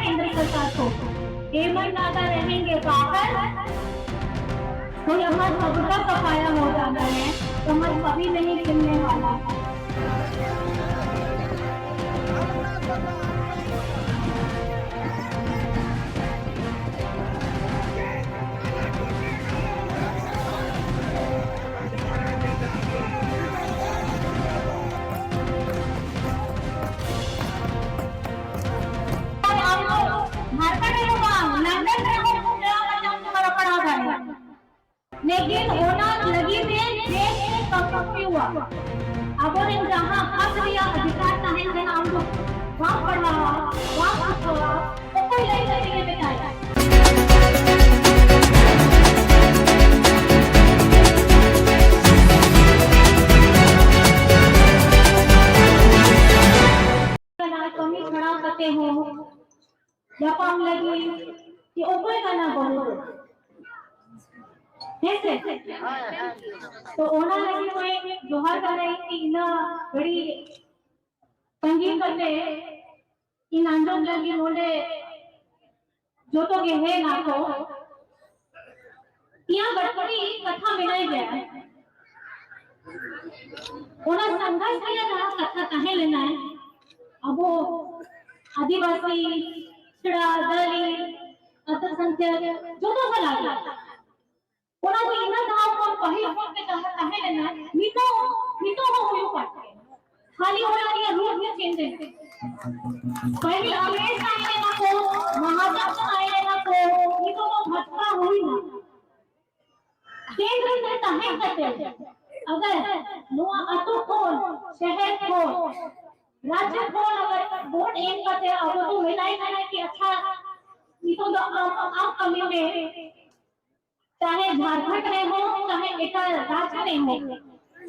केंद्र सरकार को। हेमंत दादा रहेंगे बाहर तो यहाँ सबका सफाया हो जाना है, कमर कभी नहीं गिरने वाला। लेकिन होना लगी में देश में कम हुआ। अब जहाँ हक या अधिकार चाहे थे हम लोग वहाँ पढ़ा वहाँ तो कोई नहीं करेंगे बेचारा। कमी खड़ा करते हो जब हम लगी कि ऊपर का ना बोलो तो ओना लगी कोई जोहर कर रही थी ना बड़ी तंगी करते इन आंदोलन लगी बोले जो तो के है ना को यहाँ गड़बड़ी कथा मिलाई गया ओना संघर्ष किया जहाँ कथा कहे लेना है। अब वो आदिवासी चिड़ा दलित अल्पसंख्यक जो तो भला ओना तो इना गांव को कहीं फोन पे कहे लेना मीतो हो हुयो पाटे खाली होना ये रूप में चेंज है। पहले अमेश आए ना को महाजन आए ना को ये तो भटका हुई ना केंद्र में कहे करते अगर नुआ अतो को शहर को राज्य को अगर वोट एम करते अब तो मिलाई करना कि अच्छा ये तो आप कमी में चाहे झारखंड में हो चाहे एटा राज्य में हो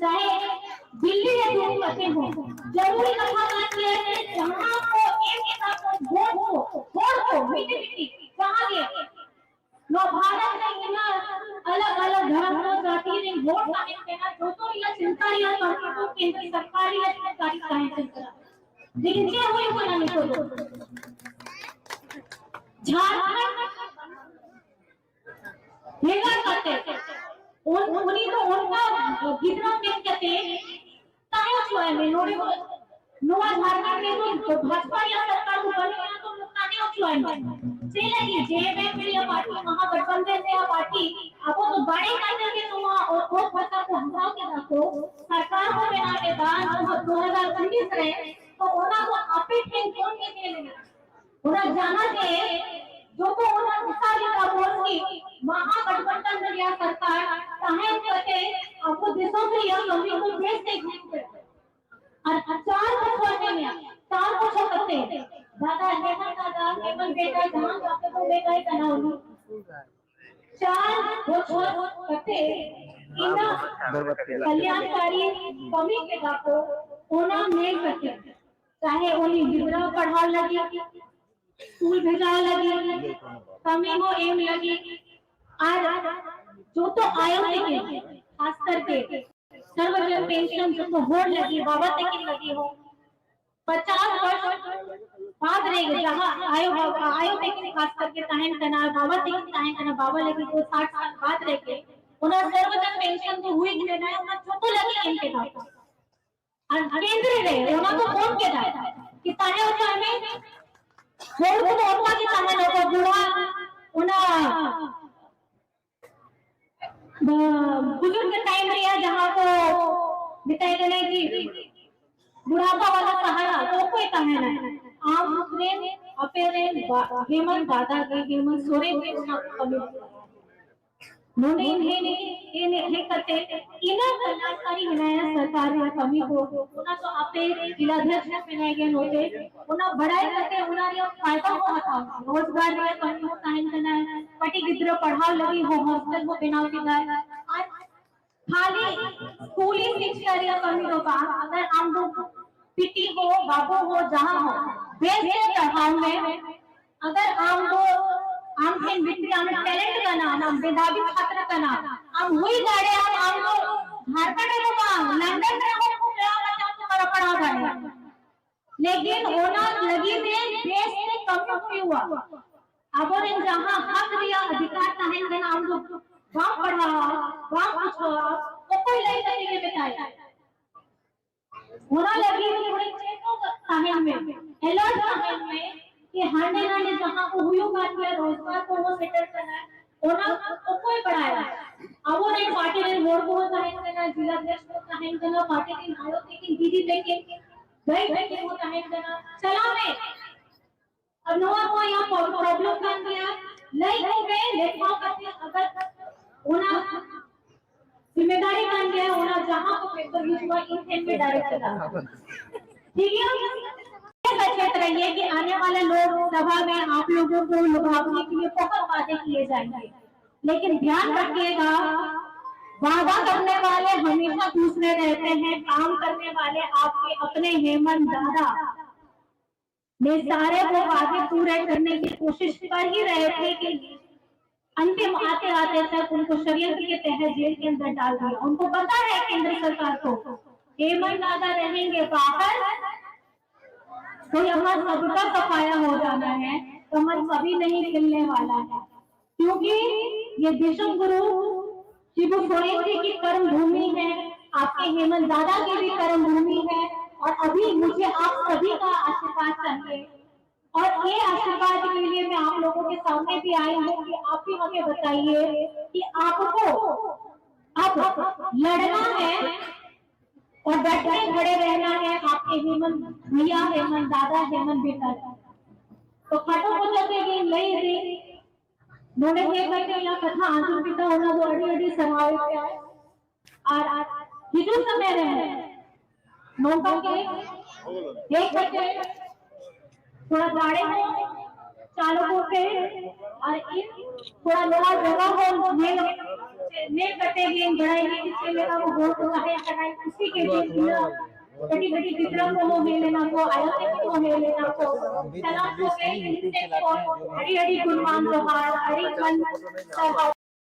चाहे दिल्ली में जो करते हो जरूरी कथा बात ये है जहां को एक हिसाब वोट को मिट्टी कहां गए नो भारत में ना अलग-अलग धर्म को जाति ने वोट काहे देना जो तो ये चिंता या तो केंद्र सरकार या सरकारी काहे चिंता लेकिन क्या हुई बना नहीं तो झारखंड हेगा करते उन्हीं तो उनका कितना पेश करते काहे छुआ में नोआ झारखंड में तो भाजपा या सरकार को बनी है तो काहे छुआ में से लगी जेएमएम या पार्टी महागठबंधन या पार्टी आपको तो बड़े कायदे के तुम और सरकार को हटाओ के रखो सरकार को बना के बाद 2019 रहे तो ओना को अपील कौन के लेना ओना जाना के जो को ओना विस्तार का बोल की महागठबंधन या सरकार चाहे करते आपको देशों से यह कमी को देश से घूमते और 4 वर्षों में 4 वर्षों करते दादा हेमंत बेटा जहां जाके तो बेटा ही करना होगा 4 वर्षों करते इन कल्याणकारी कमी के बाको ओना में करते चाहे ओनी विद्रोह पढ़ा लगी स्कूल भेजा लगी कमी हो एम लगी आज जो तो आयो के खास करके सर्वजन पेंशन जो तो होड़ लगी बाबा तक लगी हो 50 वर्ष बाद रहेगा जहां आयो तक खास करके ताहन तना बाबा तक ताहन तना बाबा लगी तो 60 साल बाद रहेगे उना सर्वजन पेंशन तो हुई लेना है उना छोटो लगी इनके पास और केंद्र रहे उना को कौन के था कि ताहे होता हमें होड़ को होता कि ताहे लोग बुढ़ा उना बुजुर्ग टाइम रिया जहां को बिताए गए कि बुढ़ापा वाला सहारा तो कोई कहे ना आम ने अपेरे हेमंत दादा के हेमंत सोरेन के उना कमी नोने ने करते इना कल्याणकारी बनाया सरकार ने कमी को उना तो आपे जिलाध्यक्ष बनाए गए होते उना बढ़ाई करते उना रे फायदा हो था रोजगार रे कमी हो काहे करना पटी गिद्र पढ़ाव लगी हो हॉस्टल को बनाव की जाए खाली स्कूली शिक्षा रे कमी होगा अगर हम लोग पीटी हो बाबू हो जहां हो बेस के पढ़ाव में अगर हम लोग हम के विद्या में टैलेंट का नाम हम मेधावी छात्र का नाम हम हुई गाड़े हम लोग झारखंड में बांग लंदन में हो बच्चा को पढ़ा गए लेकिन ओना लगी में देश से कम्युनिटी हुआ अब और जहां हक दिया अधिकार ताहें देना हम लोग वहां पढ़ा वहां कुछ तो कोई नहीं करेंगे बताया होना लगी थोड़ी चेतो ताहें में अलर्ट ताहें में कि हाने हाने जहां को हुयो बात किया रोजगार को वो सेटल करना है होना तो कोई बढ़ाया अब वो नहीं पार्टी ने वोट को ताहें देना जिला अध्यक्ष को ताहें देना पार्टी की नारो की दीदी लेके गई लेके वो ताहें देना चला में अब नवा को यहाँ प्रॉब्लम कर दिया नहीं हो गए लेखाओं करते अगर होना जिम्मेदारी बन गया होना जहाँ को पेपर यूज हुआ इन इन में डायरेक्ट चला ठीक है सचेत रहिए कि आने वाले लोग सभा में आप लोगों को लुभावने के लिए बहुत वादे किए जाएंगे लेकिन ध्यान रखिएगा वादा करने वाले हमेशा दूसरे रहते हैं काम करने वाले आपके अपने हेमंत दादा वे सारे वो वादे पूरे करने की कोशिश कर ही रहे थे कि अंतिम आते आते तक उनको षड्यंत्र के तहत जेल के अंदर डाल दिया उनको पता है केंद्र सरकार को हेमंत दादा रहेंगे बाहर तो यहाँ सबका सफाया हो जाना है कमर कभी नहीं खिलने वाला है क्योंकि ये विश्व गुरु शिबू सोरेन जी की कर्म भूमि है आपके हेमंत दादा की भी कर्म भूमि है और अभी मुझे आप सभी का आशीर्वाद चाहिए और ये आशीर्वाद के लिए मैं आप लोगों के सामने भी आई हूँ कि आप भी हमें बताइए कि आपको अब लड़ना है और डट के खड़े रहना है आपके हेमंत भैया हेमंत दादा हेमंत बेटा तो खटो को लगेगी नहीं दी नोने के करके या कथा आंसू पिता होना वो अड़ी अड़ी समावे पे आए और हिजू समय रहे नौका के एक बच्चे थोड़ा गाड़े हो चालकों पे और थोड़ा बड़ा जगह हो ने कटेगी बढ़ाएगी इसके लिए वो बहुत है कराई उसी के लिए बड़ी बड़ी विक्रम को हो लेना को आयोजन को हो लेना को सलाम को के हिस्से को हरी हरी गुणवान जोहार हरी मन